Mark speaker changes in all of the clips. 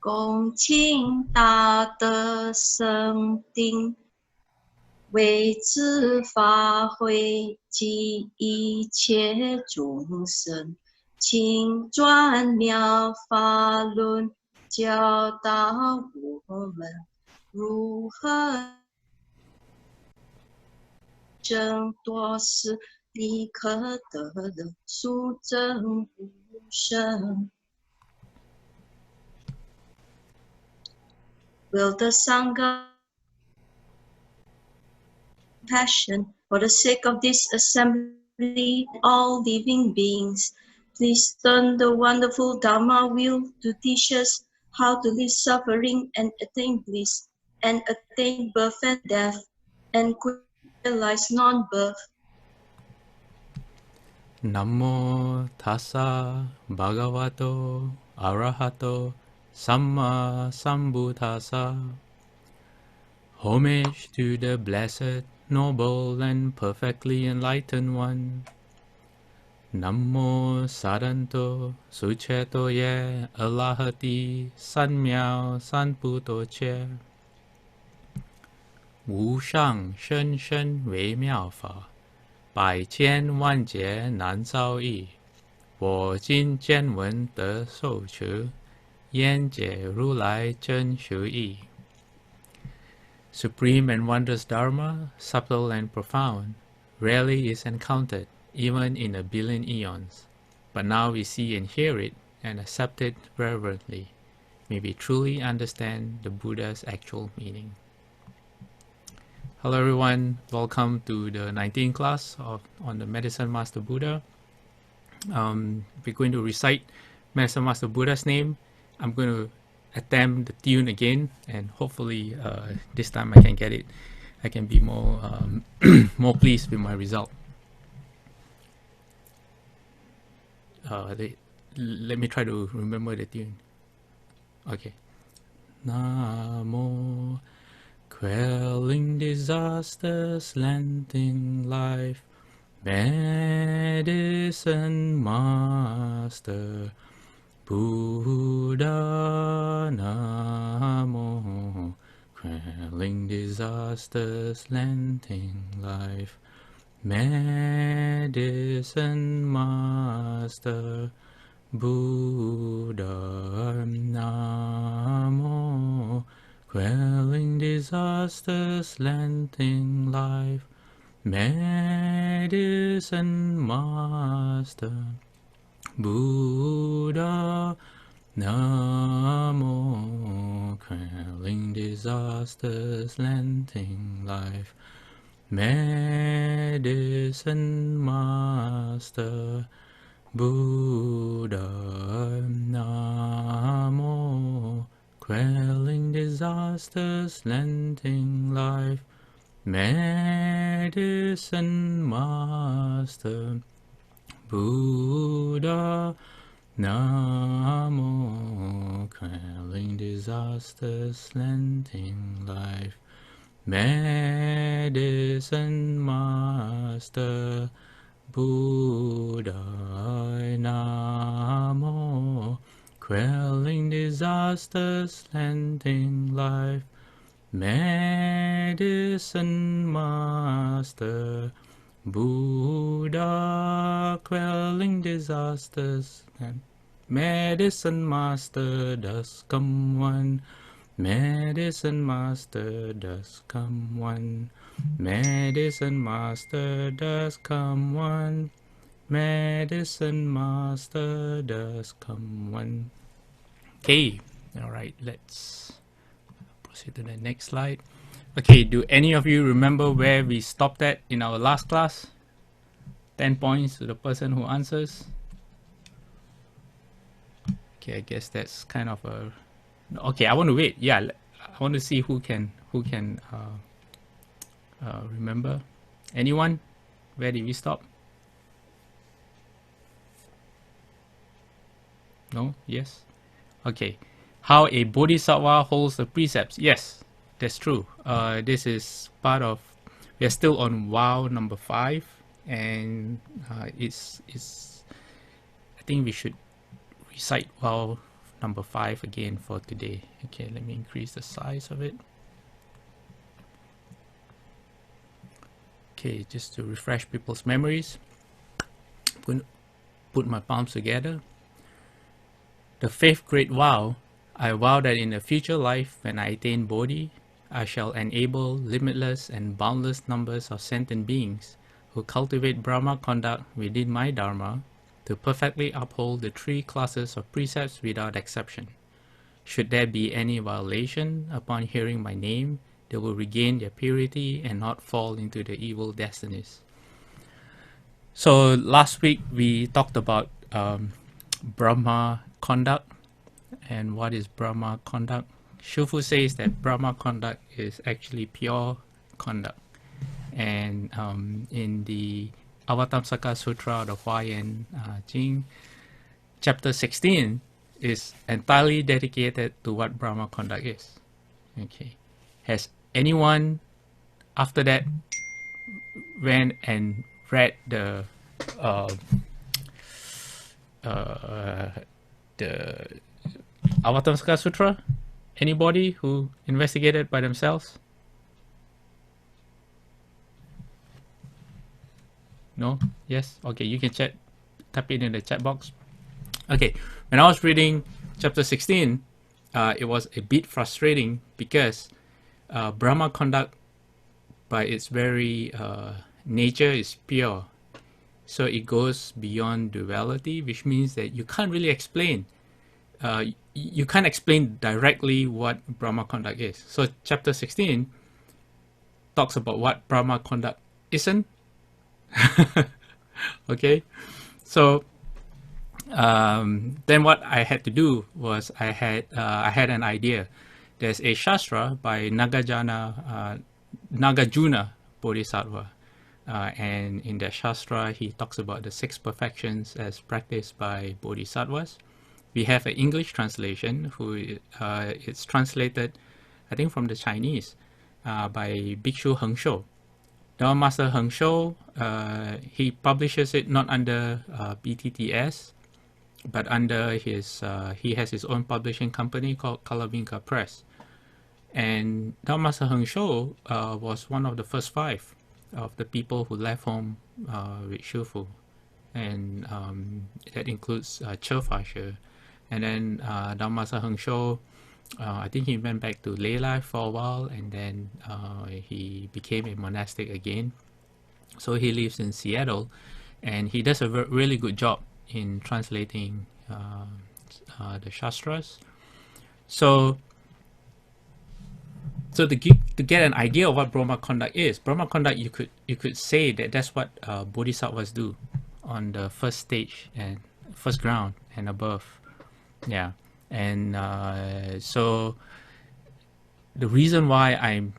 Speaker 1: 恭敬大德生定，为之发挥及一切众生，请转妙法轮，教导我们如何争夺时，立刻得乐，速证无生。Will the Sangha passion for the sake of this assembly, all living beings, please turn the wonderful Dharma wheel to teach us how to live suffering and attain bliss, and attain birth and death, and realize non-birth.
Speaker 2: Namo tassa bhagavato arahato samma sambuddhassa. Homage to the blessed, noble, and perfectly enlightened one. Namo saranto sucheto ye alahati sanmiao sanputo che. Wu shang shen shen wei miao fa. 百千万劫难遭遇，我今见闻得受持，愿解如来真实义。Supreme and wondrous Dharma, subtle and profound, rarely is encountered, even in a billion eons. But now we see and hear it, and accept it reverently. May we truly understand the Buddha's actual meaning. Hello everyone, welcome to the 19th class on the Medicine Master Buddha. We're going to recite Medicine Master Buddha's name. I'm going to attempt the tune again, and hopefully this time I can get it. I can be more more pleased with my result. Let me try to remember the tune. Okay. Namo, quelling disasters, lengthening life, medicine master, Buddha. Namo, quelling disasters, lengthening life, medicine master, Buddha. Namo, quelling disasters, lengthening life, medicine master, Buddha. Namo, quelling disasters, lengthening life, medicine master, Buddha. Namo, quelling disasters, lengthening life, medicine master, Buddha. Namo, quelling disasters, lengthening life, medicine master, Buddha. Namo, quelling disasters, lengthening life, medicine master, Buddha. Quelling disasters, medicine master does come one, medicine master does come one, medicine master does come one, medicine master does come one. Okay, all right, let's proceed to the next slide. Okay, do any of you remember where we stopped at in our last class? 10 points to the person who answers. Okay, I guess that's kind of a... Okay, I want to wait. Yeah, I want to see who can remember. Anyone? Where did we stop? No? Yes? Okay. How a bodhisattva holds the precepts. Yes, that's true. This is part of... We are still on vow number 5, and it's I think we should recite vow number 5 again for today. Okay, let me increase the size of it. Okay, just to refresh people's memories, I'm going to put my palms together. The 5th great vow: I vow that in a future life, when I attain Bodhi, I shall enable limitless and boundless numbers of sentient beings who cultivate Brahma conduct within my Dharma to perfectly uphold the 3 classes of precepts without exception. Should there be any violation, upon hearing my name, they will regain their purity and not fall into the evil destinies. So last week we talked about Brahma conduct. And what is Brahma conduct? Shufu says that Brahma conduct is actually pure conduct. And in the Avatamsaka Sutra, the Huayan Jing, chapter 16 is entirely dedicated to what Brahma conduct is. Okay. Has anyone after that went and read the Avatamsaka Sutra? Anybody who investigated by themselves? No? Yes? Okay, you can type it in the chat box. Okay, when I was reading chapter 16, it was a bit frustrating because Brahma conduct by its very nature is pure. So it goes beyond duality, which means that you can't really explain. You can't explain directly what Brahma conduct is. So chapter 16 talks about what Brahma conduct isn't. Okay, so then what I had to do was I had an idea. There's a shastra by Nagarjuna Bodhisattva, and in that shastra he talks about the 6 perfections as practiced by bodhisattvas. We have an English translation it's translated, I think, from the Chinese by Bhikshu Hengshou. Dharma Master Hengshou, he publishes it not under BTTS, but under he has his own publishing company called Kalavinka Press. And Dharma Master Hengshou was one of the first 5 of the people who left home with Shufu. And that includes Chefasher. And then Dharma Master Hengshou, I think he went back to lay life for a while, and then he became a monastic again. So he lives in Seattle, and he does a really good job in translating the Shastras. So to get an idea of what Brahma conduct is, Brahma conduct, you could say that that's what bodhisattvas do on the first stage and first ground and above. Yeah. And so the reason why I'm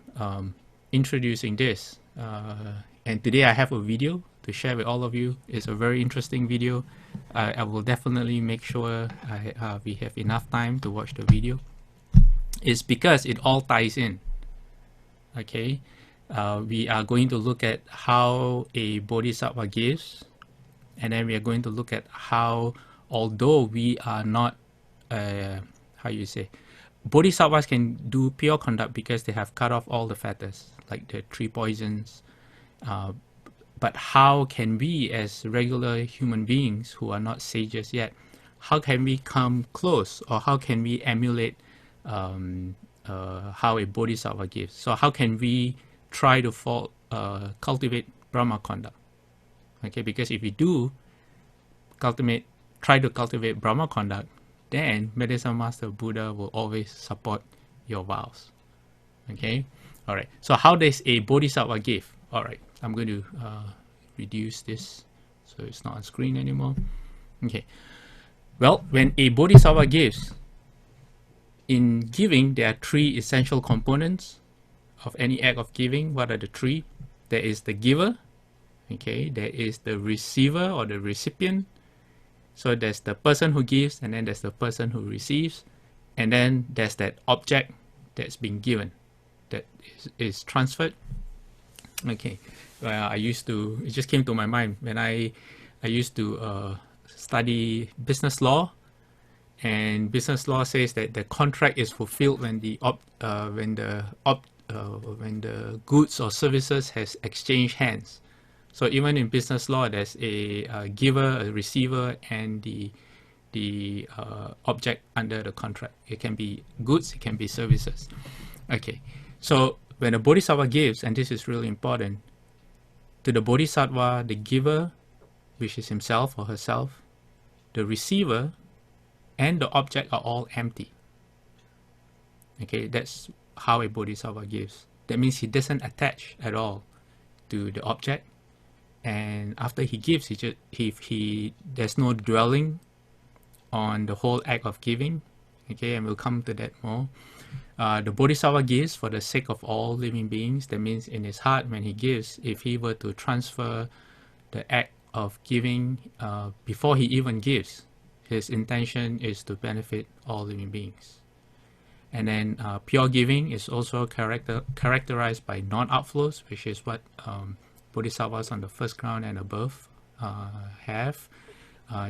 Speaker 2: introducing this, and today I have a video to share with all of you. It's a very interesting video. I will definitely make sure we have enough time to watch the video. It's because it all ties in. Okay, we are going to look at how a bodhisattva gives, and then we are going to look at how, although we are not bodhisattvas can do pure conduct because they have cut off all the fetters, like the 3 poisons. But how can we, as regular human beings who are not sages yet, how can we come close, or how can we emulate how a bodhisattva gives? So how can we try to cultivate Brahma conduct? Okay, because if we do try to cultivate Brahma conduct, then Medicine Master Buddha will always support your vows. Okay, all right. So how does a bodhisattva give? All right, I'm going to reduce this so it's not on screen anymore. Okay, well, when a bodhisattva gives, in giving there are 3 essential components of any act of giving. What are the 3? There is the giver, okay, there is the receiver or the recipient. So there's the person who gives, and then there's the person who receives, and then there's that object that's been given, that is transferred. Okay, it just came to my mind when I used to study business law, And business law says that the contract is fulfilled when the goods or services has exchanged hands. So even in business law, there's a giver, a receiver, and the object under the contract. It can be goods, it can be services. Okay, so when a bodhisattva gives, and this is really important, to the bodhisattva, the giver, which is himself or herself, the receiver, and the object are all empty. Okay, that's how a bodhisattva gives. That means he doesn't attach at all to the object, and after he gives, there's no dwelling on the whole act of giving. Okay, and we'll come to that more. The bodhisattva gives for the sake of all living beings. That means in his heart, when he gives, if he were to transfer the act of giving before he even gives, his intention is to benefit all living beings. And then pure giving is also characterized by non-outflows, which is what bodhisattvas on the first ground and above have.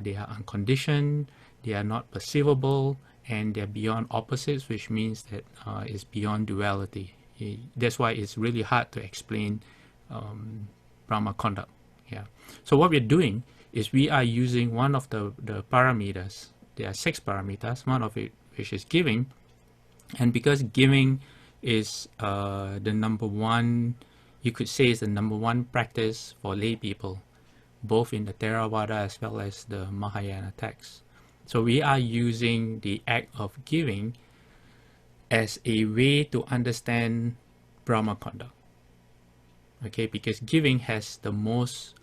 Speaker 2: They are unconditioned, they are not perceivable, and they're beyond opposites, which means that it's beyond duality. That's why it's really hard to explain brahma conduct. Yeah. So what we're doing is we are using one of the parameters. There are 6 parameters, one of it which is giving. And because giving is the number one, you could say is the number one practice for lay people, both in the Theravada as well as the Mahayana texts. So we are using the act of giving as a way to understand Brahma conduct. Okay, because giving has the most,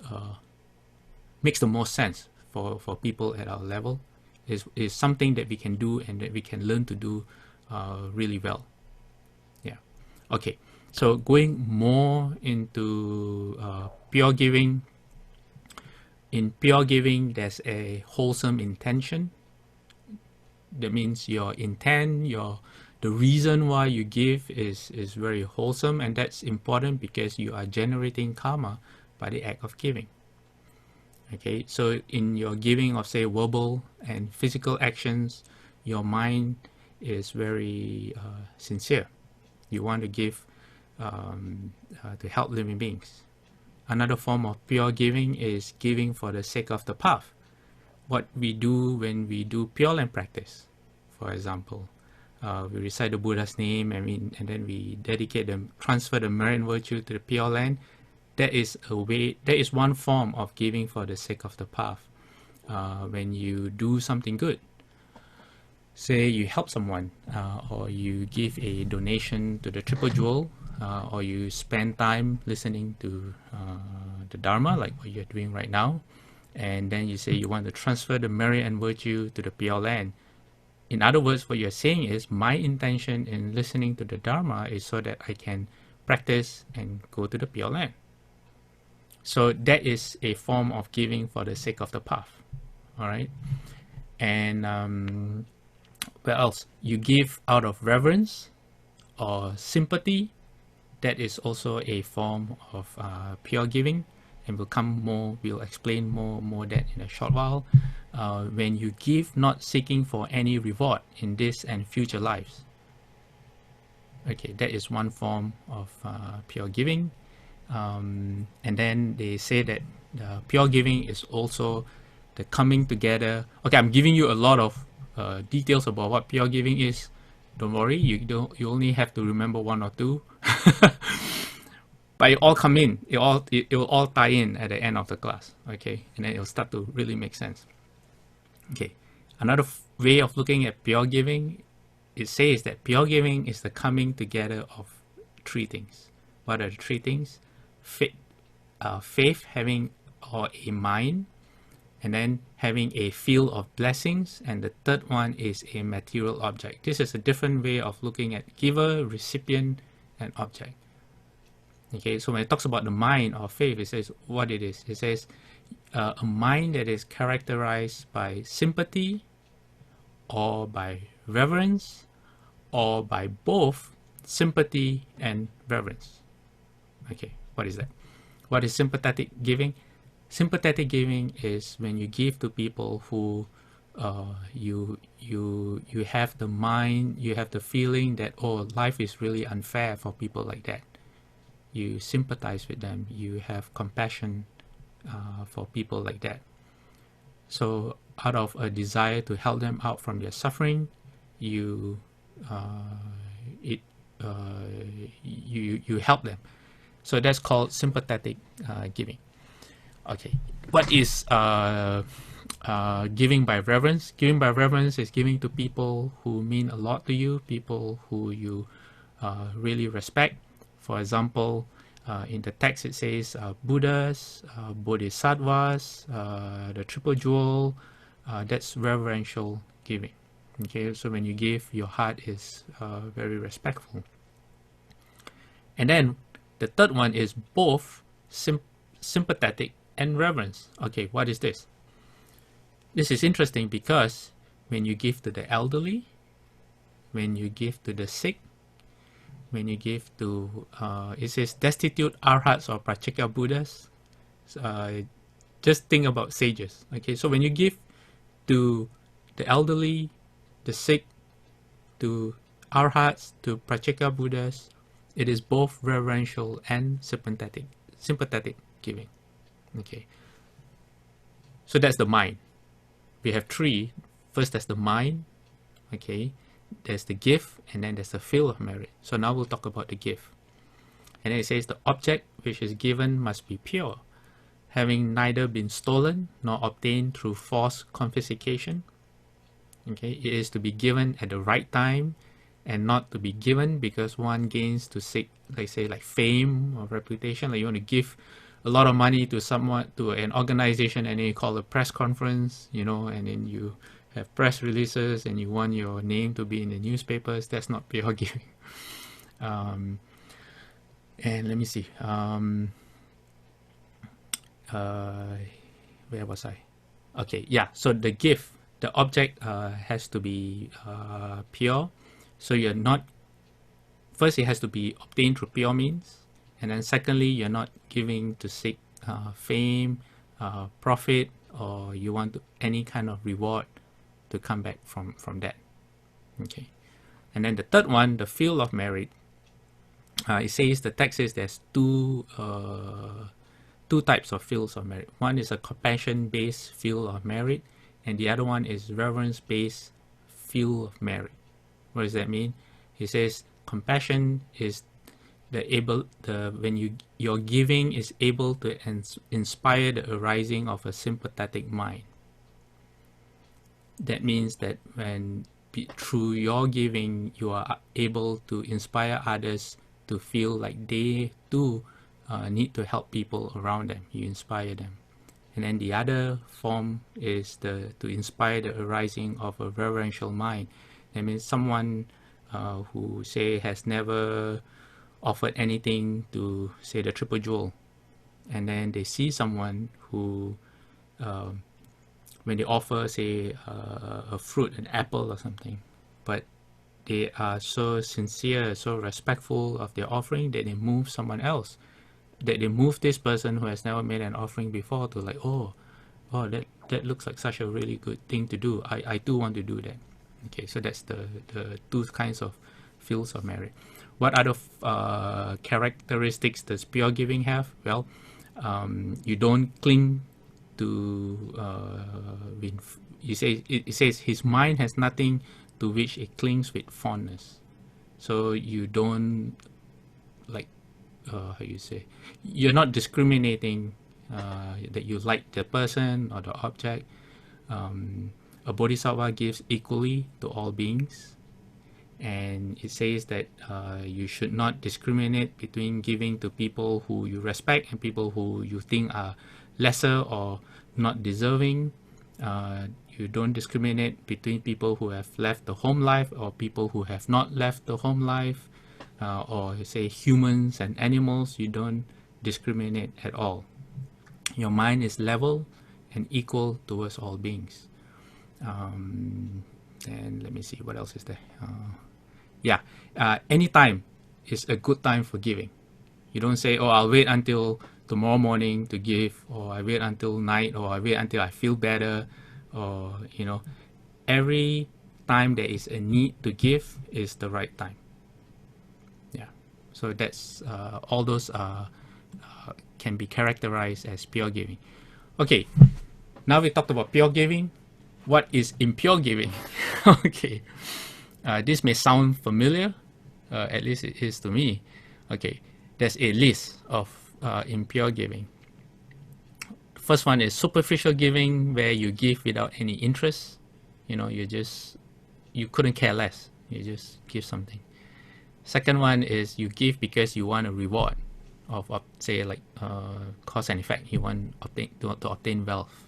Speaker 2: makes the most sense for people at our level. Is something that we can do and that we can learn to do really well. Yeah. Okay, so going more into pure giving. In pure giving, there's a wholesome intention. That means your intent, the reason why you give is very wholesome, and that's important because you are generating karma by the act of giving. Okay, so in your giving of, say, verbal and physical actions, your mind is very sincere. You want to give to help living beings. Another form of pure giving is giving for the sake of the path. What we do when we do Pure Land practice, for example, we recite the Buddha's name and then we dedicate them, transfer the merit and virtue to the Pure Land. That is a way. That is one form of giving for the sake of the path. When you do something good, say you help someone, or you give a donation to the Triple Jewel, or you spend time listening to the Dharma, like what you're doing right now, and then you say you want to transfer the merit and virtue to the Pure Land. In other words, what you're saying is, my intention in listening to the Dharma is so that I can practice and go to the Pure Land. So that is a form of giving for the sake of the path. All right. And what else? You give out of reverence or sympathy. That is also a form of pure giving, and we'll explain more that in a short while. When you give not seeking for any reward in this and future lives. Okay, that is one form of pure giving. And then they say that pure giving is also the coming together. Okay, I'm giving you a lot of details about what pure giving is. Don't worry, you only have to remember 1 or 2. But it all come in, it will all tie in at the end of the class. Okay, and then it'll start to really make sense. Okay, another way of looking at pure giving, it says that pure giving is the coming together of 3 things. What are the 3 things? Faith, having or a mind, and then having a field of blessings, and the third one is a material object. This is a different way of looking at giver, recipient, and object. Okay, so when it talks about the mind or faith, it says what it is. It says a mind that is characterized by sympathy, or by reverence, or by both sympathy and reverence. Okay, what is that? What is sympathetic giving? Sympathetic giving is when you give to people who you have the mind, you have the feeling that, oh, life is really unfair for people like that. You sympathize with them. You have compassion for people like that. So out of a desire to help them out from their suffering, you you help them. So that's called sympathetic giving. Okay, what is giving by reverence? Giving by reverence is giving to people who mean a lot to you, people who you really respect. For example, in the text it says Buddhas, Bodhisattvas, the Triple Jewel. That's reverential giving. Okay, so when you give, your heart is very respectful. And then the third one is both sympathetic and reverence. Okay, what is this? This is interesting because when you give to the elderly, when you give to the sick, when you give to, it says destitute arhats or prachika Buddhas, just think about sages. Okay, so when you give to the elderly, the sick, to arhats, to prachika Buddhas, it is both reverential and sympathetic giving. Okay, so that's the mind. We have three. First, there's the mind. Okay, there's the gift, and then there's the field of merit. So now we'll talk about the gift. And then it says the object which is given must be pure, having neither been stolen nor obtained through forced confiscation. Okay, it is to be given at the right time, and not to be given because one gains to seek, like say, like fame or reputation. Like you want to give a lot of money to someone, to an organization, and then you call a press conference, you know, and then you have press releases and you want your name to be in the newspapers. That's not pure giving. And let me see. Where was I? Okay, yeah. So the gift, the object has to be pure. So you're not, first it has to be obtained through pure means, and then secondly, you're not giving to seek fame, profit, or you want any kind of reward to come back from that. Okay, and then the third one, the field of merit. It says, the text says there's two types of fields of merit. One is a compassion-based field of merit, and the other one is reverence-based field of merit. What does that mean? He says compassion is when your giving is able to inspire the arising of a sympathetic mind. That means that when through your giving you are able to inspire others to feel like they too need to help people around them. You inspire them. And then the other form is to inspire the arising of a reverential mind. That means someone who, say, has never offered anything to, say, the Triple Jewel, and then they see someone who, when they offer, say, a fruit, an apple or something, but they are so sincere, so respectful of their offering that they move someone else, that they move this person who has never made an offering before to like, oh, that looks like such a really good thing to do. I do want to do that. Okay, so that's the two kinds of fields of merit. What other characteristics does pure giving have? Well, you don't cling to. It says his mind has nothing to which it clings with fondness. So you don't like how you say, you're not discriminating that you like the person or the object. A bodhisattva gives equally to all beings, and it says that you should not discriminate between giving to people who you respect and people who you think are lesser or not deserving. You don't discriminate between people who have left the home life or people who have not left the home life, or say humans and animals. You don't discriminate at all. Your mind is level and equal towards all beings. And let me see, what else is there? Any time is a good time for giving. You don't say, oh, I'll wait until tomorrow morning to give, or I wait until night, or I wait until I feel better, or every time there is a need to give is the right time. Yeah, so that's all those can be characterized as pure giving. Okay, now we talked about pure giving. What is impure giving? Okay, this may sound familiar, at least it is to me. Okay, there's a list of impure giving. First one is superficial giving, where you give without any interest. You couldn't care less. You just give something. Second one is you give because you want a reward of say like cause and effect. You want to obtain wealth,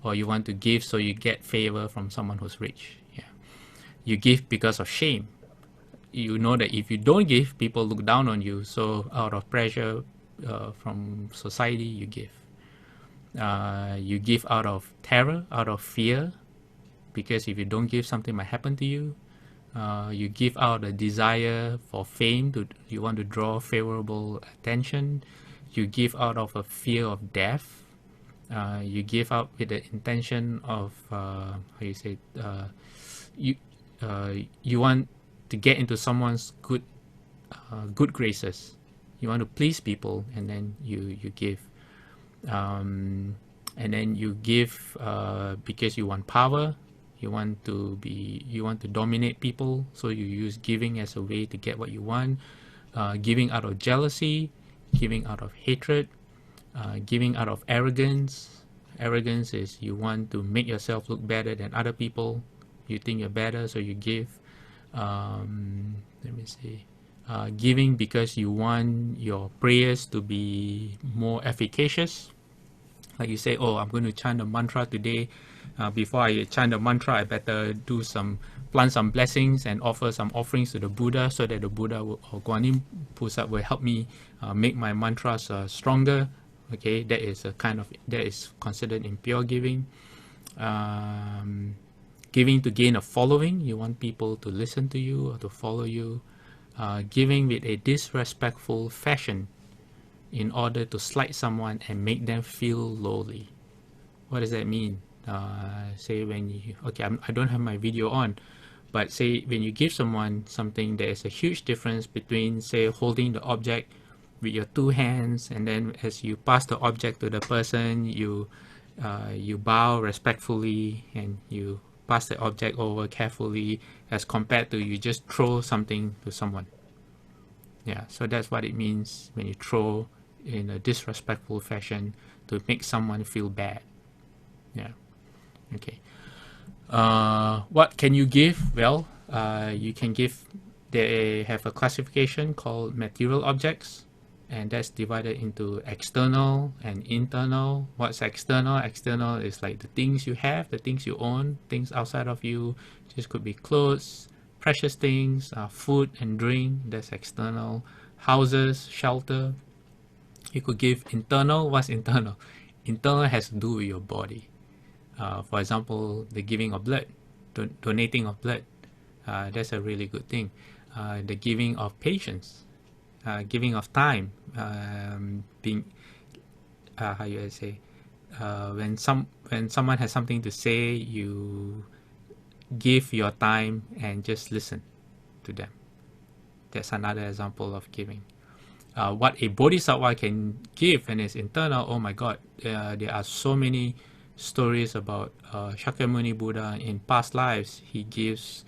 Speaker 2: or you want to give so you get favor from someone who's rich. Yeah, you give because of shame. You know that if you don't give, people look down on you. So out of pressure from society, you give. You give out of terror, out of fear, because if you don't give, something might happen to you. You give out a desire for fame, you want to draw favorable attention. You give out of a fear of death. You give out with the intention of you want to get into someone's good graces. You want to please people, and then you give. And then you give because you want power. You want to dominate people, so you use giving as a way to get what you want. Giving out of jealousy, giving out of hatred, giving out of arrogance. Arrogance is you want to make yourself look better than other people. You think you're better, so you give. Let me see. Giving because you want your prayers to be more efficacious. Like you say, oh, I'm going to chant a mantra today. Before I chant the mantra, I better plant some blessings and offer some offerings to the Buddha, so that the Buddha or Guanyin菩薩 will help me make my mantras stronger. Okay, that is considered impure giving. Giving to gain a following. You want people to listen to you or to follow you. Giving with a disrespectful fashion in order to slight someone and make them feel lowly. What does that mean? Say when you, I don't have my video on, but say when you give someone something, there is a huge difference between, say, holding the object with your two hands, and then as you pass the object to the person, you bow respectfully and you pass the object over carefully, as compared to you just throw something to someone. Yeah, so that's what it means when you throw in a disrespectful fashion to make someone feel bad. Yeah. Okay. What can you give? Well, you can give. They have a classification called material objects, and that's divided into external and internal. What's external? External is like the things you have, the things you own, things outside of you. This could be clothes, precious things, food and drink. That's external. Houses, shelter. You could give internal. What's internal? Internal has to do with your body. For example, the giving of blood, donating of blood. That's a really good thing. The giving of patience, giving of time, being how you say, when someone has something to say, you give your time and just listen to them. That's another example of giving. What a bodhisattva can give and is internal, oh my God, there are so many stories about Shakyamuni Buddha in past lives. He gives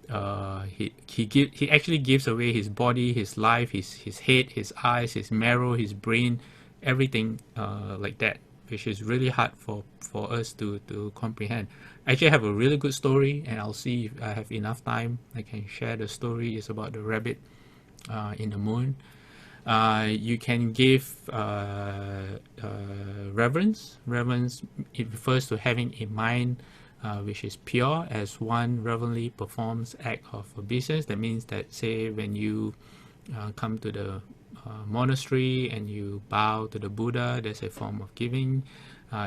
Speaker 2: he actually gives away his body, his life, his head, his eyes, his marrow, his brain, everything like that, which is really hard for us to comprehend. I actually have a really good story, and I'll see if I have enough time. I can share the story. It's about the rabbit in the moon. You can give reverence. Reverence, it refers to having a mind which is pure, as one reverently performs act of obeisance. That means that, say, when you come to the monastery and you bow to the Buddha, there's a form of giving.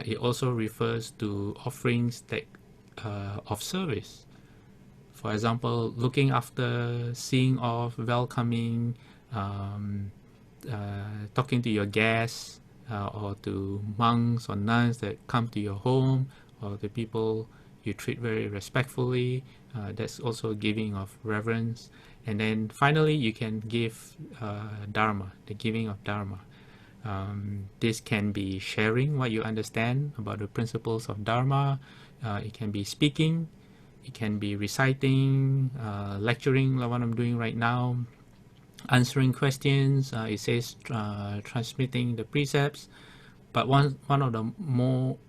Speaker 2: It also refers to offerings that of service. For example, looking after, seeing off, welcoming, talking to your guests, or to monks or nuns that come to your home, or the people you treat very respectfully. That's also giving of reverence. And then finally, you can give Dharma, the giving of Dharma. This can be sharing what you understand about the principles of Dharma. It can be speaking. It can be reciting, lecturing like what I'm doing right now, answering questions. It says transmitting the precepts. But one of the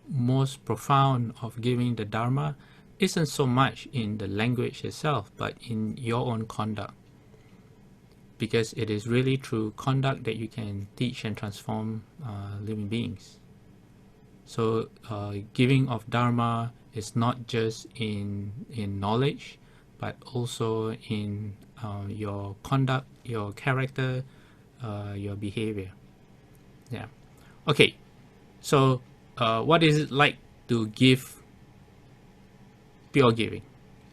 Speaker 2: most profound of giving the Dharma isn't so much in the language itself, but in your own conduct. Because it is really through conduct that you can teach and transform living beings. So giving of Dharma is not just in knowledge, but also in your conduct, your character, your behavior. Yeah. Okay. So what is it like to give pure giving?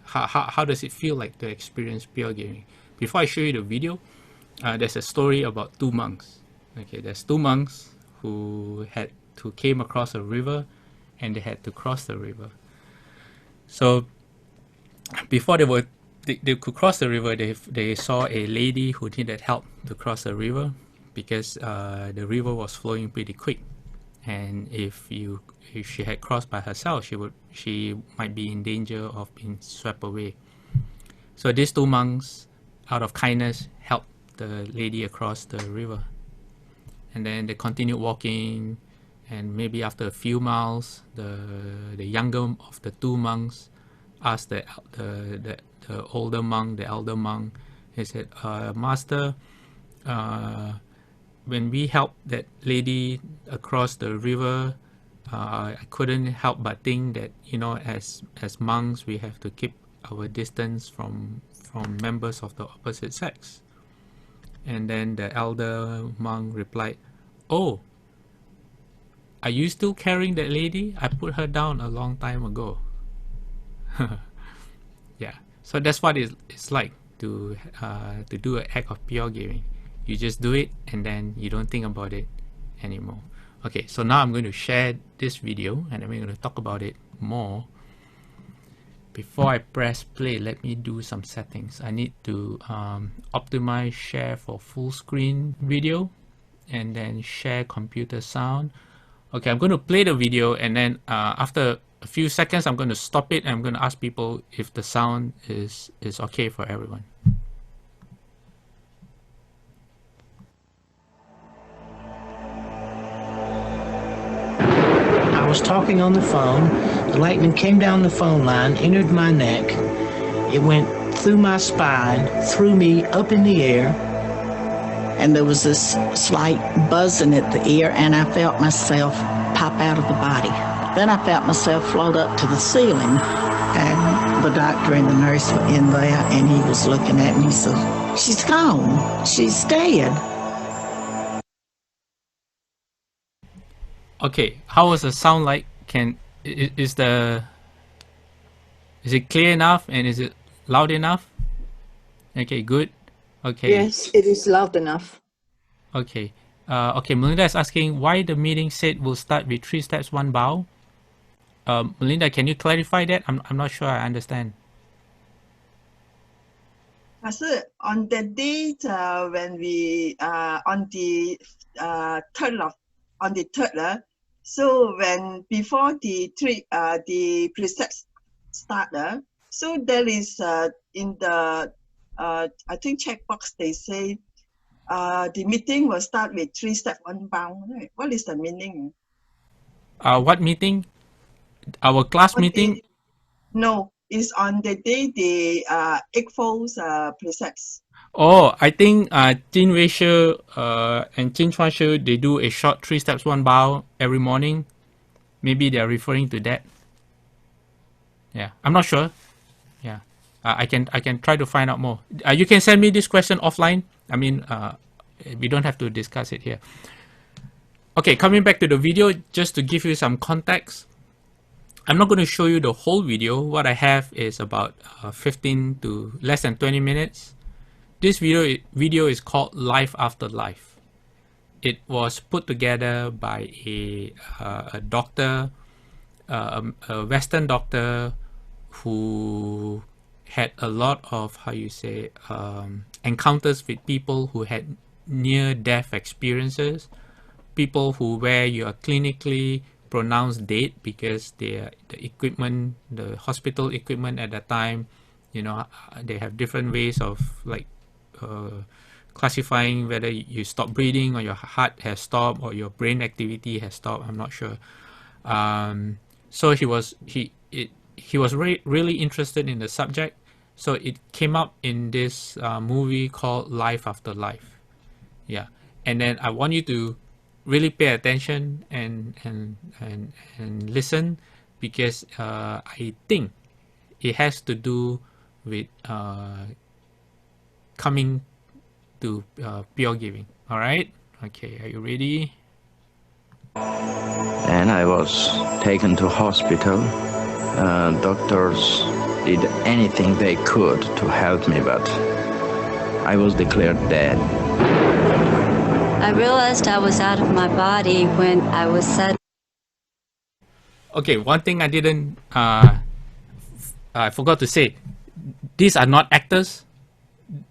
Speaker 2: How does it feel like to experience pure giving? Before I show you the video, there's a story about two monks. Okay, there's two monks who came across a river, and they had to cross the river. So before they could cross the river, they saw a lady who needed help to cross the river because the river was flowing pretty quick, and if she had crossed by herself, she might be in danger of being swept away. So these two monks, out of kindness, helped the lady across the river, and then they continued walking, and maybe after a few miles, the younger of the two monks asked the older monk, the elder monk, he said, Master, when we helped that lady across the river, I couldn't help but think that, as monks, we have to keep our distance from members of the opposite sex. And then the elder monk replied, oh, are you still carrying that lady? I put her down a long time ago. Yeah, so that's what it's like to do an act of pure giving. You just do it, and then you don't think about it anymore. Okay, so now I'm going to share this video, and then we're going to talk about it more. Before I press play, let me do some settings. I need to optimize share for full screen video, and then share computer sound. Okay, I'm going to play the video, and then after a few seconds, I'm going to stop it, and I'm going to ask people if the sound is okay for everyone.
Speaker 3: I was talking on the phone. The lightning came down the phone line, entered my neck. It went through my spine, threw me up in the air.
Speaker 4: And there was this slight buzzing at the ear, and I felt myself pop out of the body. Then I felt myself float up to the ceiling, and the doctor and the nurse were in there, and he was looking at me. He said, she's gone. She's dead.
Speaker 2: Okay, how was the sound like? Is it clear enough, and is it loud enough? Okay, good. Okay.
Speaker 5: Yes, it is loud enough.
Speaker 2: Okay. Okay, Melinda is asking why the meeting said we'll start with 3 steps, 1 bow. Melinda, can you clarify that? I'm not sure I understand.
Speaker 5: So on the date when we on the third, so when before the precepts start, so there is in the I think checkbox they say the meeting will start with 3 steps, 1 bow. Right? What is the meaning?
Speaker 2: What meeting? Our class meeting?
Speaker 5: No, it's on the day the Eightfold precepts.
Speaker 2: Oh, I think JinHe Shi and JinHuan Shi, they do a short 3 steps, 1 bow every morning. Maybe they're referring to that. Yeah, I'm not sure. Yeah, I can try to find out more. You can send me this question offline. I mean, we don't have to discuss it here. Okay, coming back to the video, just to give you some context. I'm not going to show you the whole video. What I have is about 15 to less than 20 minutes. This video is called Life After Life. It was put together by a doctor, a Western doctor who had a lot of, how you say, encounters with people who had near-death experiences, people who where you are clinically pronounced dead because the equipment, the hospital equipment at that time, you know, they have different ways of like classifying whether you stop breathing or your heart has stopped or your brain activity has stopped. I'm not sure. So he was really interested in the subject. So it came up in this movie called Life After Life. Yeah, and then I want you to really pay attention and listen, because I think it has to do with coming to pure giving. All right? Okay, are you ready?
Speaker 6: And I was taken to hospital. Doctors did anything they could to help me, but I was declared dead.
Speaker 7: I realized I was out of my body when I was suddenly...
Speaker 2: Okay, one thing I didn't, I forgot to say, these are not actors.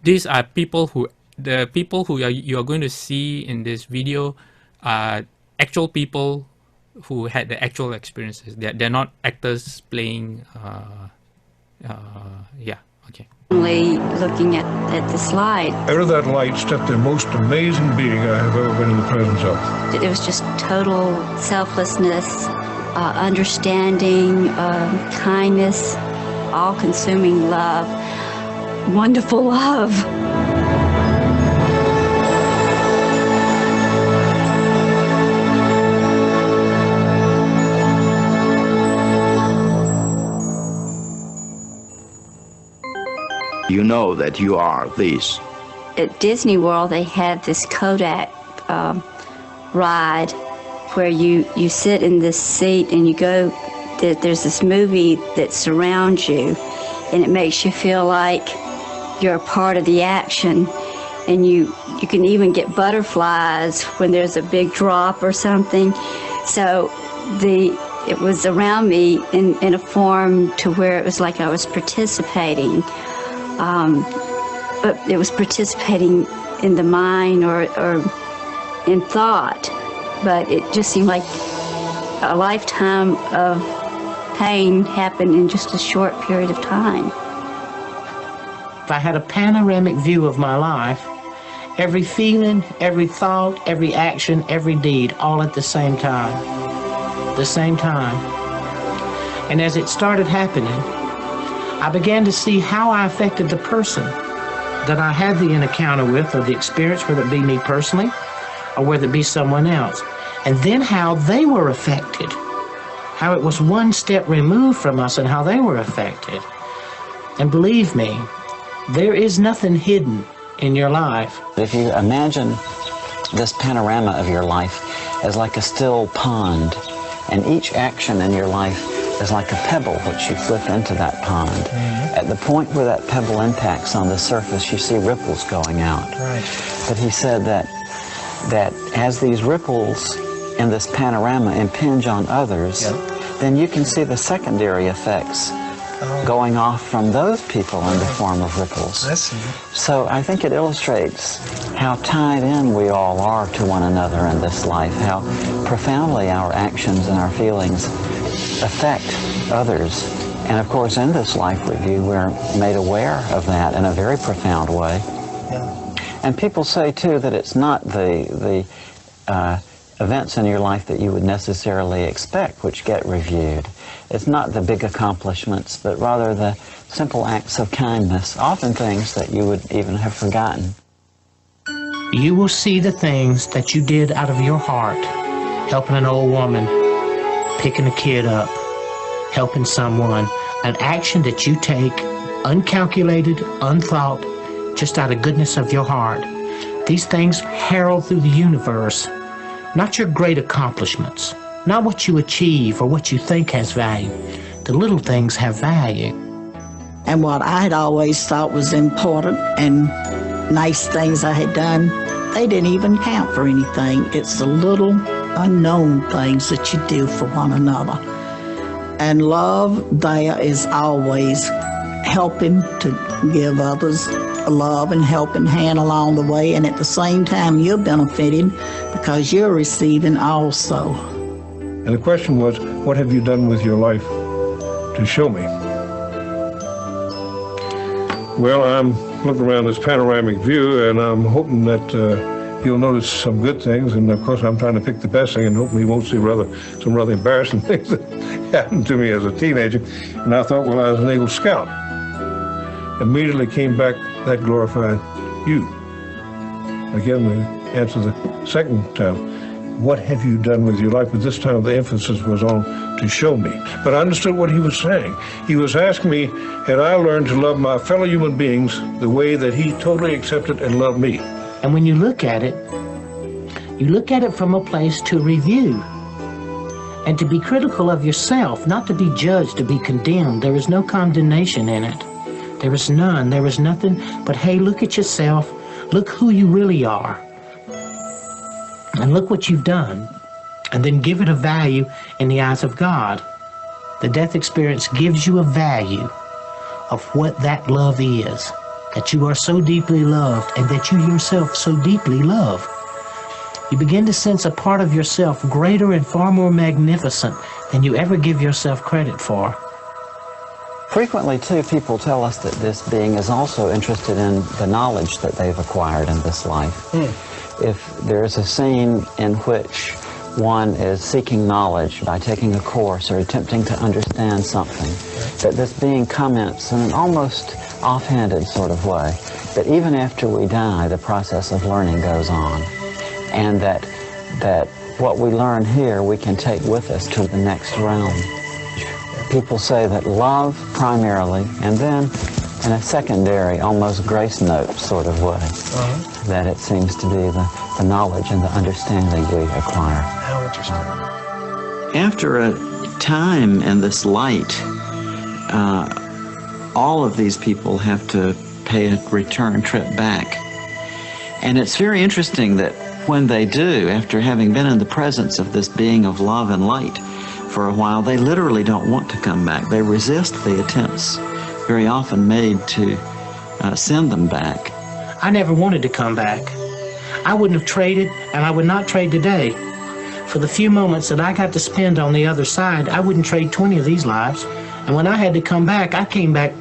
Speaker 2: These are people who, the people who you are going to see in this video are actual people who had the actual experiences. They're not actors playing, yeah, okay.
Speaker 7: Looking at the slide.
Speaker 8: Out of that light stepped the most amazing being I have ever been in the presence of.
Speaker 7: It was just total selflessness, understanding, kindness, all-consuming love, wonderful love.
Speaker 6: You know that you are this.
Speaker 7: At Disney World, they have this Kodak ride where you sit in this seat and you go, there's this movie that surrounds you, and it makes you feel like you're a part of the action, and you can even get butterflies when there's a big drop or something. So it was around me in a form to where it was like I was participating. But it was participating in the mind or in thought, but it just seemed like a lifetime of pain happened in just a short period of time.
Speaker 3: If I had a panoramic view of my life, every feeling, every thought, every action, every deed, all at the same time. The same time. And as it started happening, I began to see how I affected the person that I had the encounter with, or the experience, whether it be me personally or whether it be someone else, and then how they were affected, how it was one step removed from us and how they were affected. And believe me, there is nothing hidden in your life.
Speaker 9: If you imagine this panorama of your life as like a still pond, and each action in your life is like a pebble which you flip into that pond. Mm-hmm. At the point where that pebble impacts on the surface, you see ripples going out.
Speaker 3: Right.
Speaker 9: But he said that as these ripples in this panorama impinge on others, yep, then you can see the secondary effects going off from those people in the form of ripples.
Speaker 3: I see.
Speaker 9: So I think it illustrates how tied in we all are to one another in this life, how profoundly our actions and our feelings affect others. And of course, in this life review, we're made aware of that in a very profound way. Yeah. And people say, too, that it's not the events in your life that you would necessarily expect which get reviewed. It's not the big accomplishments, but rather the simple acts of kindness, often things that you would even have forgotten.
Speaker 3: You will see the things that you did out of your heart, helping an old woman, picking a kid up, helping someone, an action that you take, uncalculated, unthought, just out of goodness of your heart. These things herald through the universe, not your great accomplishments, not what you achieve or what you think has value. The little things have value.
Speaker 4: And what I had always thought was important and nice things I had done, they didn't even count for anything. It's the little unknown things that you do for one another. And love there is always helping to give others love and helping hand along the way, and at the same time you're benefiting because you're receiving also.
Speaker 8: And the question was, what have you done with your life to show me? Well, I'm looking around this panoramic view, and I'm hoping that you'll notice some good things, and of course I'm trying to pick the best thing and hoping you won't see some rather embarrassing things that happened to me as a teenager. And I thought, well, I was an Eagle Scout. Immediately came back that glorified you. Again, the answer the second time, what have you done with your life? But this time the emphasis was on to show me. But I understood what he was saying. He was asking me, had I learned to love my fellow human beings the way that he totally accepted and loved me?
Speaker 3: And when you look at it from a place to review and to be critical of yourself, not to be judged, to be condemned. There is no condemnation in it. There is none. There is nothing but, hey, look at yourself. Look who you really are. And look what you've done. And then give it a value in the eyes of God. The death experience gives you a value of what that love is. That you are so deeply loved and that you yourself so deeply love. You begin to sense a part of yourself greater and far more magnificent than you ever give yourself credit for.
Speaker 9: Frequently, too, people tell us that this being is also interested in the knowledge that they've acquired in this life. If there's a scene in which one is seeking knowledge by taking a course or attempting to understand something, that this being comments in an almost offhanded sort of way, that even after we die, the process of learning goes on, and that what we learn here we can take with us to the next realm. People say that love primarily, and then in a secondary, almost grace note sort of way, that it seems to be the knowledge and the understanding we acquire.
Speaker 3: How interesting.
Speaker 9: After a time in this light, all of these people have to pay a return trip back. And it's very interesting that when they do, after having been in the presence of this being of love and light for a while, they literally don't want to come back. They resist the attempts very often made to send them back.
Speaker 3: I never wanted to come back. I wouldn't have traded, and I would not trade today. For the few moments that I got to spend on the other side, I wouldn't trade 20 of these lives. And when I had to come back, I came back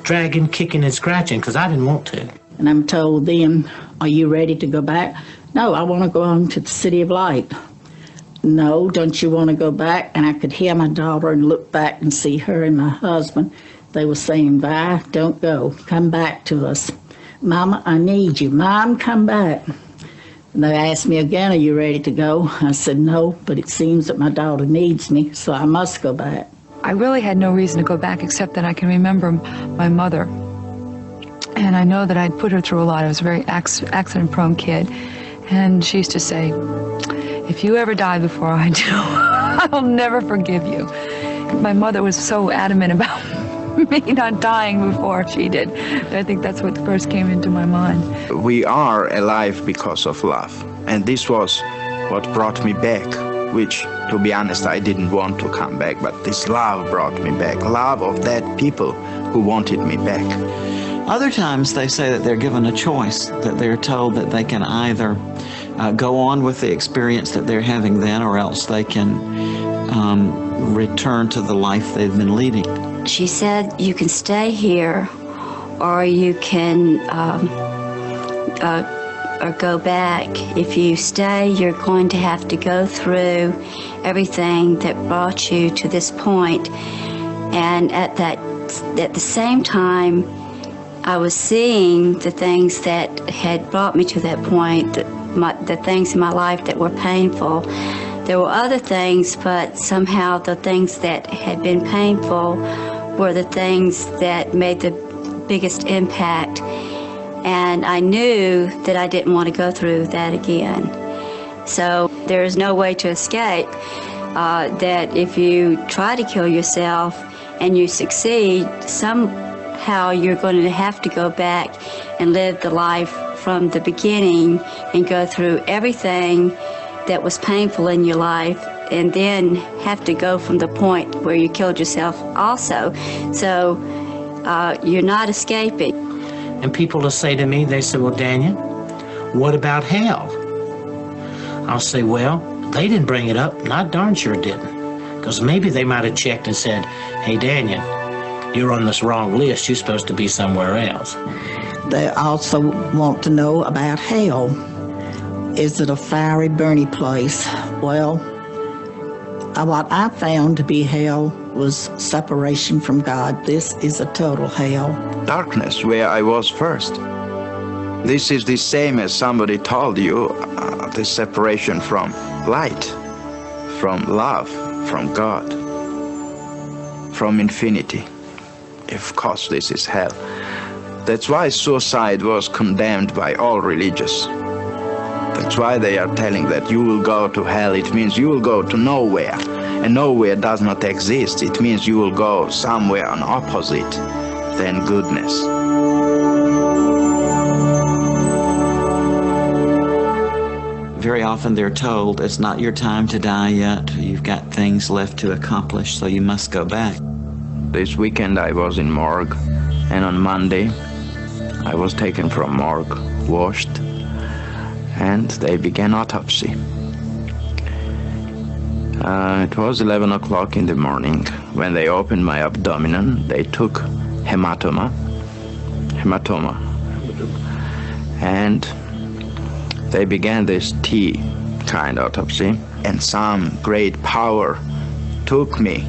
Speaker 3: dragging, kicking, and scratching because I didn't want to.
Speaker 4: And I'm told then, are you ready to go back? No, I want to go on to the City of Light. No, don't you want to go back? And I could hear my daughter and look back and see her and my husband. They were saying, Vi, don't go. Come back to us. Mama, I need you. Mom, come back. And they asked me again, are you ready to go? I said, no, but it seems that my daughter needs me, so I must go back.
Speaker 10: I really had no reason to go back except that I can remember my mother. And I know that I'd put her through a lot. I was a very accident-prone kid. And she used to say, if you ever die before I do, I'll never forgive you. My mother was so adamant about me not dying before she did. I think that's what first came into my mind.
Speaker 6: We are alive because of love. And this was what brought me back, which, to be honest, I didn't want to come back. But this love brought me back. Love of that people who wanted me back.
Speaker 9: Other times they say that they're given a choice, that they're told that they can either go on with the experience that they're having then, or else they can return to the life they've been leading.
Speaker 7: She said you can stay here or you can or go back. If you stay, you're going to have to go through everything that brought you to this point. And at the same time, I was seeing the things that had brought me to that point, the things in my life that were painful. There were other things, but somehow the things that had been painful were the things that made the biggest impact. And I knew that I didn't want to go through that again. So there is no way to escape that if you try to kill yourself and you succeed, somehow you're going to have to go back and live the life from the beginning and go through everything that was painful in your life and then have to go from the point where you killed yourself also. So you're not escaping.
Speaker 3: And people will say to me, they say, well, Daniel, what about hell? I'll say, well, they didn't bring it up, and I darn sure didn't. Because maybe they might have checked and said, hey, Daniel, you're on this wrong list, you're supposed to be somewhere else.
Speaker 4: They also want to know about hell. Is it a fiery, burning place? Well, what I found to be hell was separation from God. This is a total hell.
Speaker 6: Darkness, where I was first. This is the same as somebody told you, the separation from light, from love, from God, from infinity. Of course, this is hell. That's why suicide was condemned by all religions. That's why they are telling that you will go to hell. It means you will go to nowhere. And nowhere does not exist. It means you will go somewhere on opposite than goodness.
Speaker 9: Very often they're told it's not your time to die yet. You've got things left to accomplish, so you must go back.
Speaker 6: This weekend I was in morgue, and on Monday I was taken from morgue, washed, and they began autopsy. It was 11 o'clock in the morning. When they opened my abdomen, they took hematoma, and they began this T kind autopsy, and some great power took me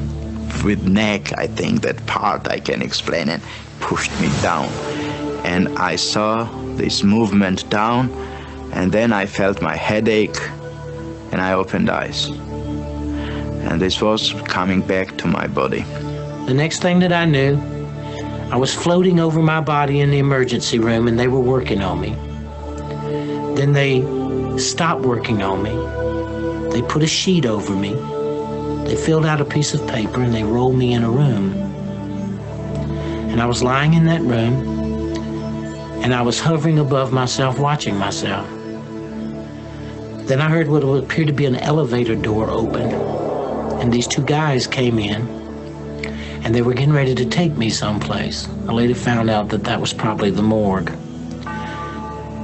Speaker 6: with neck, I think that part I can explain, and pushed me down. And I saw this movement down, and then I felt my headache, and I opened eyes. And this was coming back to my body.
Speaker 3: The next thing that I knew, I was floating over my body in the emergency room, and they were working on me. Then they stopped working on me. They put a sheet over me. They filled out a piece of paper, and they rolled me in a room. And I was lying in that room, and I was hovering above myself, watching myself. Then I heard what appeared to be an elevator door open, and these two guys came in, and they were getting ready to take me someplace. I later found out that that was probably the morgue.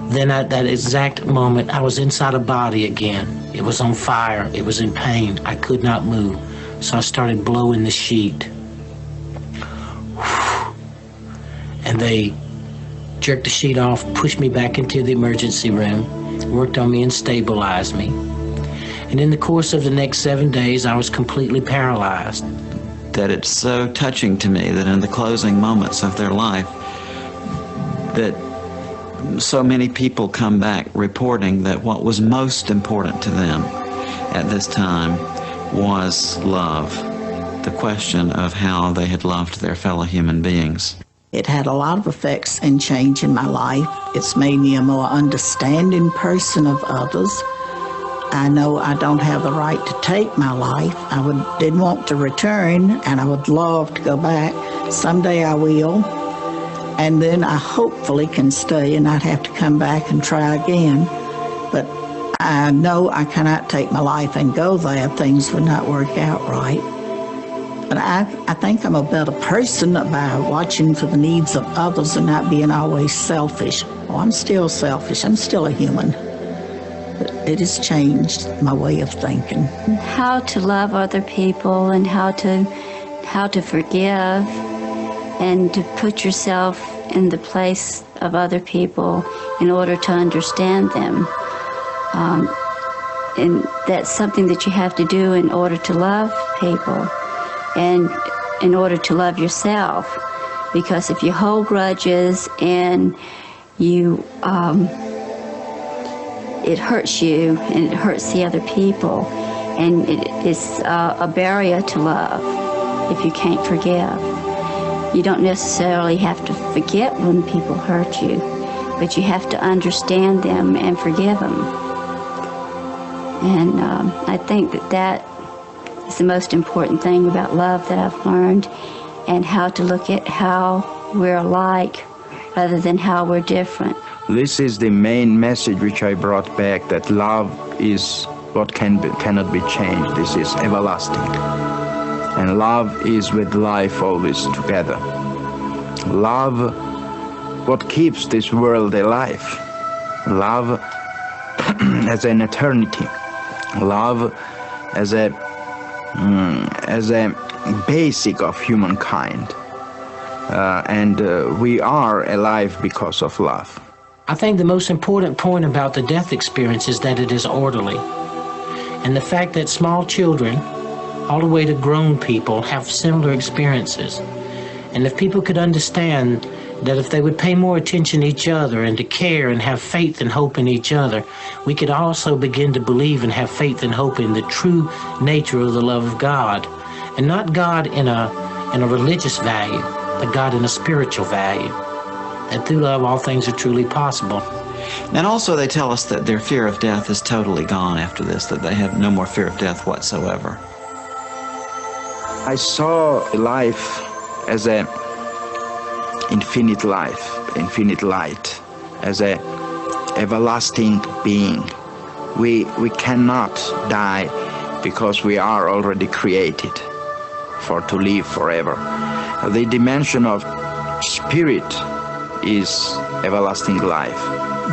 Speaker 3: Then at that exact moment, I was inside a body again. It was on fire. It was in pain. I could not move. So I started blowing the sheet. And they jerked the sheet off, pushed me back into the emergency room, worked on me and stabilized me. And in the course of the next 7 days, I was completely paralyzed.
Speaker 9: That it's so touching to me that in the closing moments of their life, that so many people come back reporting that what was most important to them at this time was love, the question of how they had loved their fellow human beings.
Speaker 4: It had a lot of effects and change in my life. It's made me a more understanding person of others. I know I don't have the right to take my life. I didn't want to return, and I would love to go back. Someday I will. And then I hopefully can stay and not have to come back and try again. But I know I cannot take my life and go there. Things would not work out right. But I think I'm a better person by watching for the needs of others and not being always selfish. Oh, I'm still selfish. I'm still a human. But it has changed my way of thinking.
Speaker 7: How to love other people and how to forgive, and to put yourself in the place of other people in order to understand them. And that's something that you have to do in order to love people and in order to love yourself. Because if you hold grudges and you, it hurts you and it hurts the other people, and it's a barrier to love if you can't forgive. You don't necessarily have to forget when people hurt you, but you have to understand them and forgive them. And I think that is the most important thing about love that I've learned, and how to look at how we're alike rather than how we're different.
Speaker 6: This is the main message which I brought back, that love is what cannot be changed. This is everlasting. And love is with life always together. Love, what keeps this world alive. Love as an eternity. Love as a basic of humankind. And we are alive because of love.
Speaker 3: I think the most important point about the death experience is that it is orderly. And the fact that small children, all the way to grown people, have similar experiences. And if people could understand that if they would pay more attention to each other and to care and have faith and hope in each other, we could also begin to believe and have faith and hope in the true nature of the love of God. And not God in a religious value, but God in a spiritual value. That through love all things are truly possible.
Speaker 9: And also they tell us that their fear of death is totally gone after this, that they have no more fear of death whatsoever.
Speaker 6: I saw life as a infinite life, infinite light, as a everlasting being. We cannot die because we are already created to live forever. The dimension of spirit is everlasting life.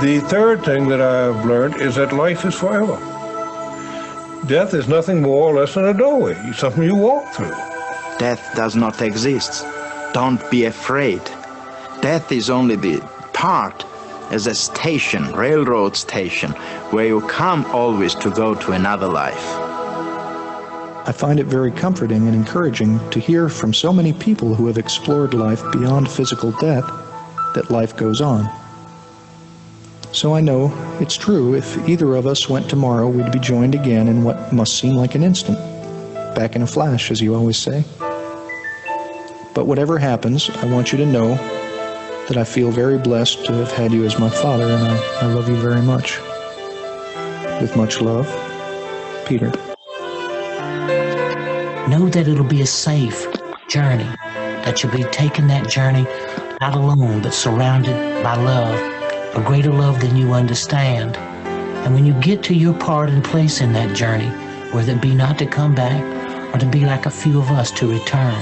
Speaker 8: The third thing that I've learned is that life is forever. Death is nothing more or less than a doorway, something you walk through.
Speaker 6: Death does not exist. Don't be afraid. Death is only the part as a station, railroad station, where you come always to go to another life.
Speaker 11: I find it very comforting and encouraging to hear from so many people who have explored life beyond physical death that life goes on. So I know it's true, if either of us went tomorrow, we'd be joined again in what must seem like an instant. Back in a flash, as you always say. But whatever happens, I want you to know that I feel very blessed to have had you as my father, and I love you very much. With much love, Peter.
Speaker 3: Know that it'll be a safe journey, that you'll be taking that journey not alone, but surrounded by love, a greater love than you understand. And when you get to your part and place in that journey, whether it be not to come back or to be like a few of us to return,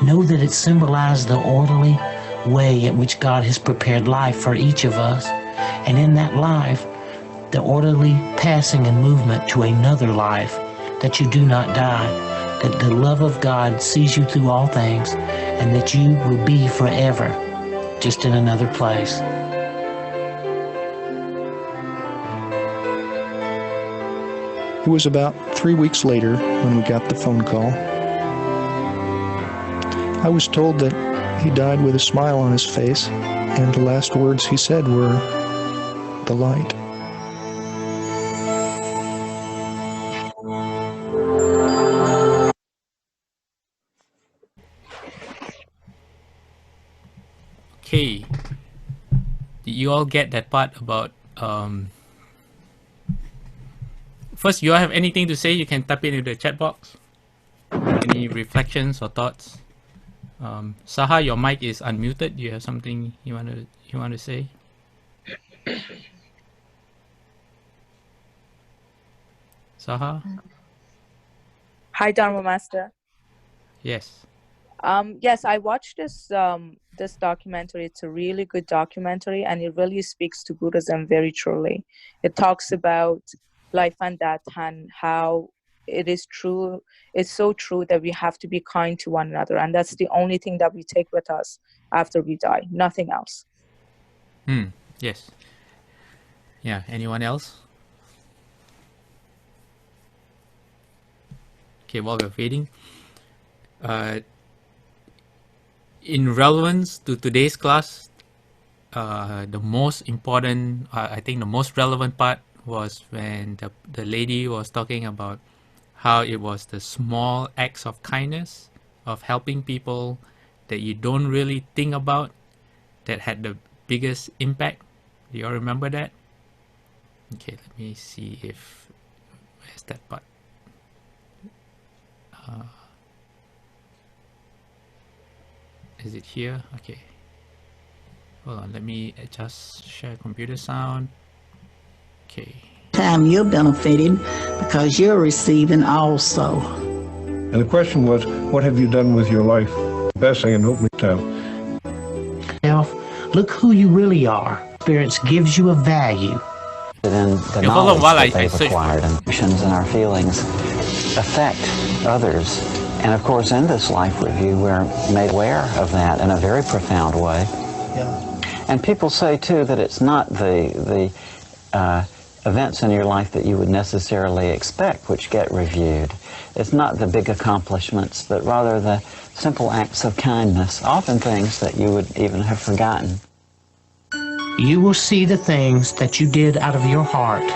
Speaker 3: know that it symbolizes the orderly way in which God has prepared life for each of us. And in that life, the orderly passing and movement to another life, that you do not die, that the love of God sees you through all things, and that you will be forever, just in another place.
Speaker 11: It was about 3 weeks later when we got the phone call. I was told that he died with a smile on his face, and the last words he said were, "The light."
Speaker 2: Okay. Did you all get that part about first, you all have anything to say, you can type it into the chat box. Any reflections or thoughts? Saha, your mic is unmuted. Do you have something you want to say? Saha?
Speaker 12: Hi, Dharma Master.
Speaker 2: Yes.
Speaker 12: Yes, I watched this documentary. It's a really good documentary, and it really speaks to Buddhism very truly. It talks about life and death and how it is true. It's so true that we have to be kind to one another, and that's the only thing that we take with us after we die. Nothing else.
Speaker 2: Yes. Yeah. Anyone else? Okay. While we're waiting, in relevance to today's class, the most important, I think the most relevant part was when the lady was talking about how it was the small acts of kindness, of helping people that you don't really think about, that had the biggest impact. Do you all remember that? Okay, let me see if, where's that part? Is it here? Okay. Hold on, let me adjust share computer sound. Okay.
Speaker 4: time you're benefiting because you're receiving also.
Speaker 8: And the question was, what have you done with your life? Best thing, and hope me tell.
Speaker 3: Look who you really are. Experience gives you a value.
Speaker 9: In the knowledge that they've acquired, and actions and our feelings affect others. And of course, in this life review, we're made aware of that in a very profound way. Yeah. And people say too that it's not the events in your life that you would necessarily expect which get reviewed. It's not the big accomplishments, but rather the simple acts of kindness, often things that you would even have forgotten.
Speaker 3: You will see the things that you did out of your heart,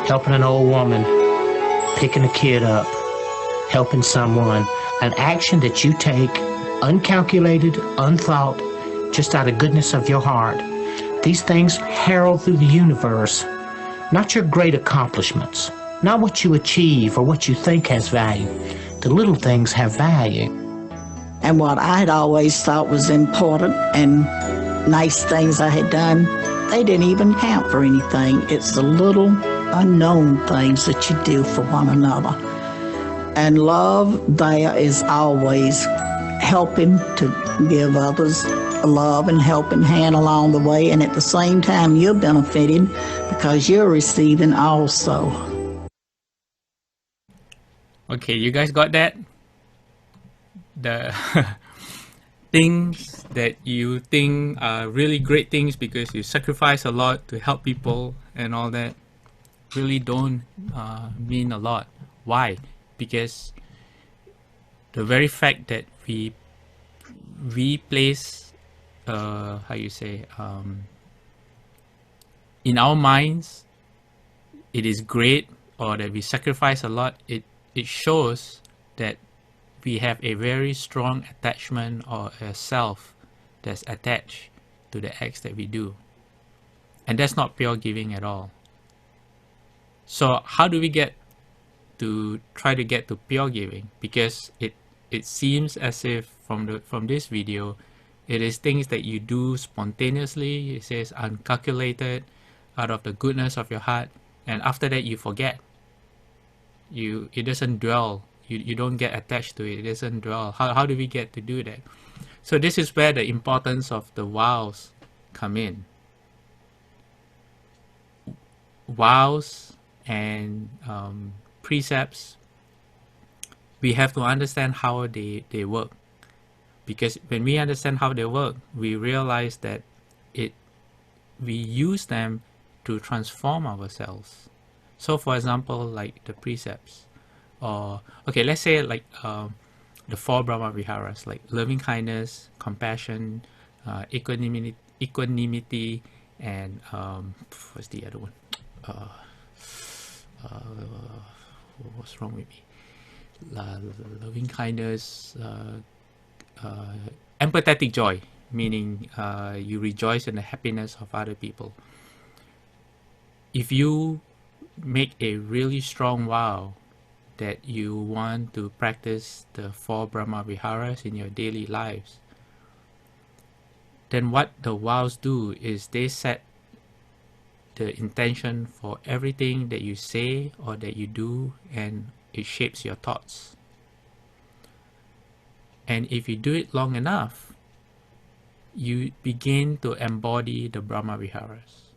Speaker 3: helping an old woman, picking a kid up, helping someone, an action that you take, uncalculated, unthought, just out of goodness of your heart. These things herald through the universe, not your great accomplishments, not what you achieve or what you think has value. The little things have value.
Speaker 4: And what I had always thought was important and nice things I had done, they didn't even count for anything. It's the little unknown things that you do for one another. And love there is always helping to give others a love and helping hand along the way, and at the same time you're benefiting because you're receiving also.
Speaker 2: Okay, you guys got that? The things that you think are really great things because you sacrifice a lot to help people and all that really don't mean a lot. Why? Because the very fact that we place how you say in our minds it is great, or that we sacrifice a lot, it shows that we have a very strong attachment or a self that's attached to the acts that we do, and that's not pure giving at all. So how do we try to get to pure giving? Because it seems as if from this video, it is things that you do spontaneously. It says uncalculated, out of the goodness of your heart, and after that you forget. It doesn't dwell. You don't get attached to it. It doesn't dwell. How do we get to do that? So this is where the importance of the vows come in. Vows and precepts, we have to understand how they work. Because when we understand how they work, we realize that we use them to transform ourselves. So for example, like the precepts, or okay, let's say like the 4 Brahma Viharas, like loving kindness, compassion, equanimity, and what's the other one? What's wrong with me? Loving kindness, empathetic joy, meaning you rejoice in the happiness of other people. If you make a really strong vow that you want to practice the 4 Brahma Viharas in your daily lives, then what the vows do is they set the intention for everything that you say or that you do, and it shapes your thoughts. And if you do it long enough, you begin to embody the Brahma Viharas.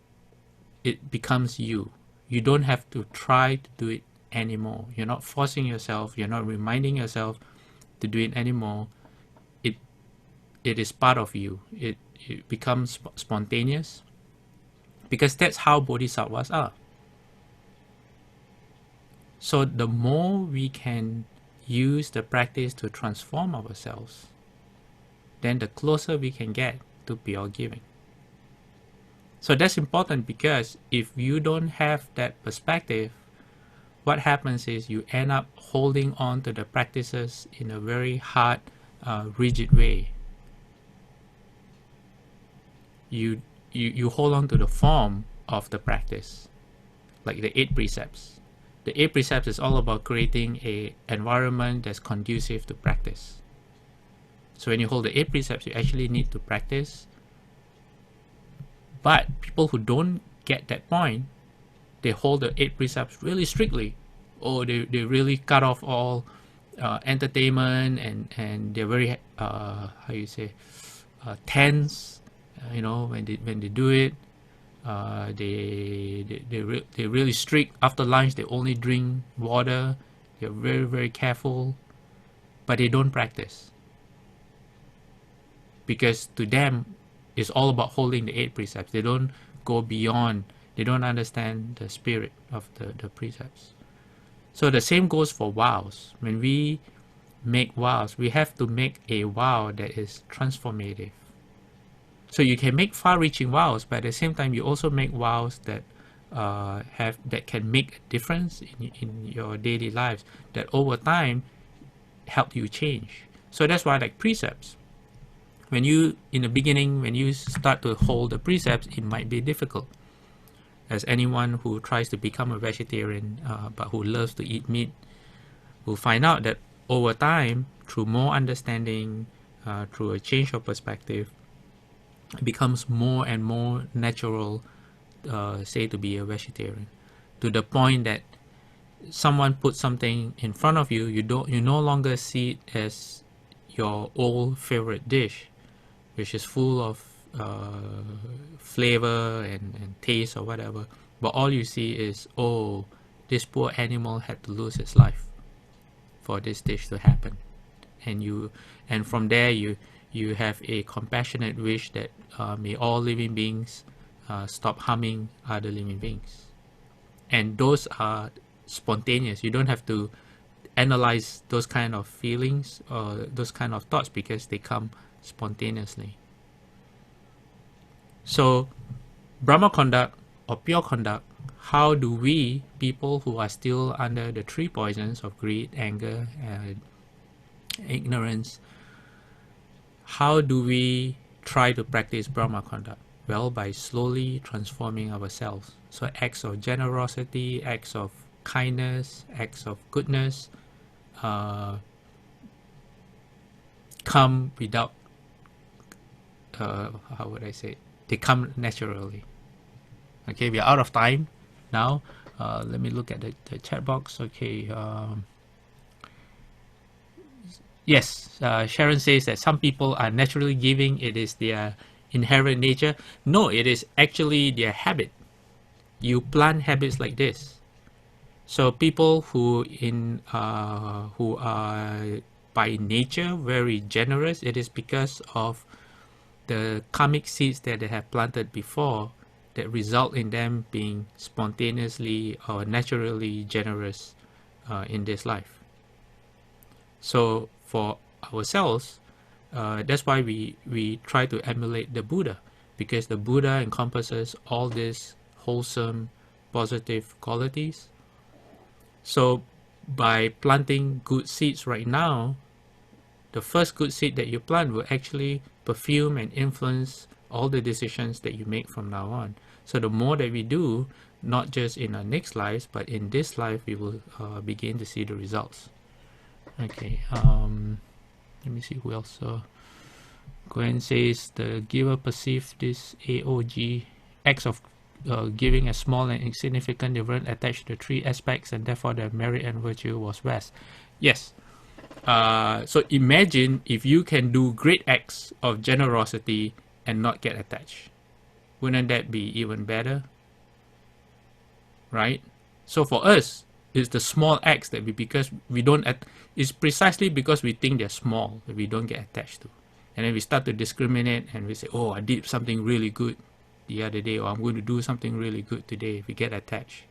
Speaker 2: It becomes you. You don't have to try to do it anymore. You're not forcing yourself. You're not reminding yourself to do it anymore. It is part of you. It becomes spontaneous, because that's how bodhisattvas are. So the more we can use the practice to transform ourselves, then the closer we can get to pure giving. So that's important, because if you don't have that perspective, what happens is you end up holding on to the practices in a very hard, rigid way. You hold on to the form of the practice, like the 8 precepts. The 8 precepts is all about creating an environment that's conducive to practice. So when you hold the 8 precepts, you actually need to practice. But people who don't get that point, they hold the 8 precepts really strictly, or they really cut off all entertainment, and they're very how you say, tense, you know, when they do it. They're really strict. After lunch, they only drink water. They're very, very careful, but they don't practice, because to them it's all about holding the 8 precepts. They don't go beyond. They don't understand the spirit of the precepts. So the same goes for vows. When we make vows, we have to make a vow that is transformative. So you can make far-reaching vows, but at the same time, you also make vows that that can make a difference in your daily lives, that over time help you change. So that's why, like precepts, when you, in the beginning, when you start to hold the precepts, it might be difficult. As anyone who tries to become a vegetarian but who loves to eat meat will find out that over time, through more understanding, through a change of perspective, it becomes more and more natural, say, to be a vegetarian, to the point that someone puts something in front of you, you no longer see it as your old favorite dish, which is full of flavor and taste or whatever, but all you see is, oh, this poor animal had to lose its life for this dish to happen, and from there you have a compassionate wish that may all living beings stop harming other living beings. And those are spontaneous. You don't have to analyze those kind of feelings or those kind of thoughts, because they come spontaneously. So Brahma conduct or pure conduct, how do we, people who are still under the 3 poisons of greed, anger, ignorance, how do we try to practice Brahma conduct? Well, by slowly transforming ourselves. So acts of generosity, acts of kindness, acts of goodness come without, how would I say, they come naturally. Okay, we are out of time now. Let me look at the chat box. Okay. Yes, Sharon says that some people are naturally giving. It is their inherent nature. No, it is actually their habit. You plant habits like this. So people who are by nature very generous, it is because of the karmic seeds that they have planted before that result in them being spontaneously or naturally generous in this life. So for ourselves, that's why we try to emulate the Buddha, because the Buddha encompasses all these wholesome, positive qualities. So by planting good seeds right now, the first good seed that you plant will actually perfume and influence all the decisions that you make from now on. So the more that we do, not just in our next lives, but in this life, we will begin to see the results. Okay, let me see who else. Gwen says the giver perceived this AOG acts of giving a small and insignificant difference attached to 3 aspects, and therefore the merit and virtue was vast. Yes. So imagine if you can do great acts of generosity and not get attached. Wouldn't that be even better? Right? So for us, it's the small acts that because we don't, it's precisely because we think they're small that we don't get attached to. And then we start to discriminate and we say, oh, I did something really good the other day, or I'm going to do something really good today. We get attached.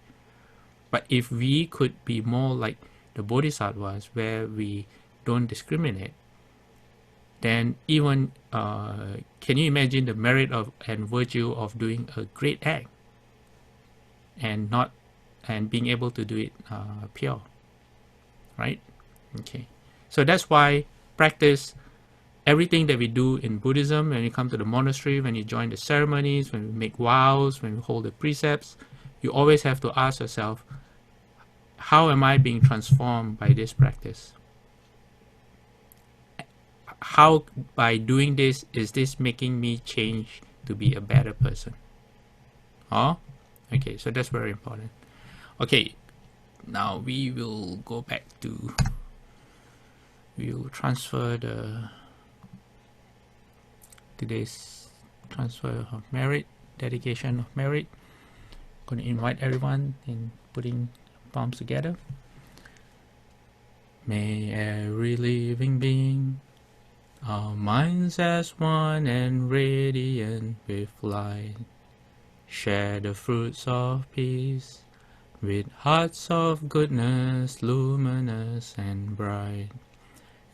Speaker 2: But if we could be more like the Bodhisattvas, where we don't discriminate, then even, can you imagine the merit of and virtue of doing a great act and being able to do it pure, right? Okay, so that's why practice everything that we do in Buddhism, when you come to the monastery, when you join the ceremonies, when we make vows, when we hold the precepts, you always have to ask yourself, how am I being transformed by this practice? How, by doing this, is this making me change to be a better person? Oh, okay, so that's very important. Okay, now we will go back to, we will transfer the today's transfer of merit, dedication of merit. Going to invite everyone in putting palms together. May every living being, our minds as one and radiant with light, share the fruits of peace with hearts of goodness, luminous and bright.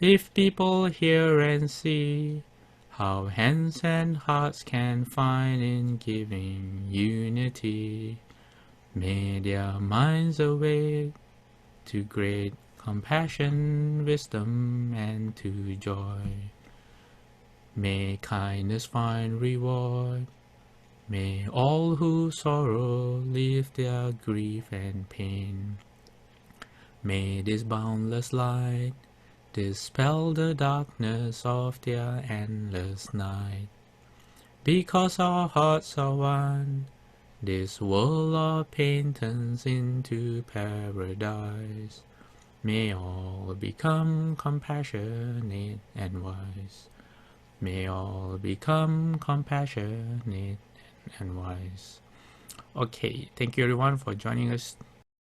Speaker 2: If people hear and see how hands and hearts can find in giving unity, may their minds awake to great compassion, wisdom, and to joy. May kindness find reward. May all who sorrow leave their grief and pain. May this boundless light dispel the darkness of their endless night. Because our hearts are one, this world of pain turns into paradise. May all become compassionate and wise. May all become compassionate and wise. Okay, thank you everyone for joining us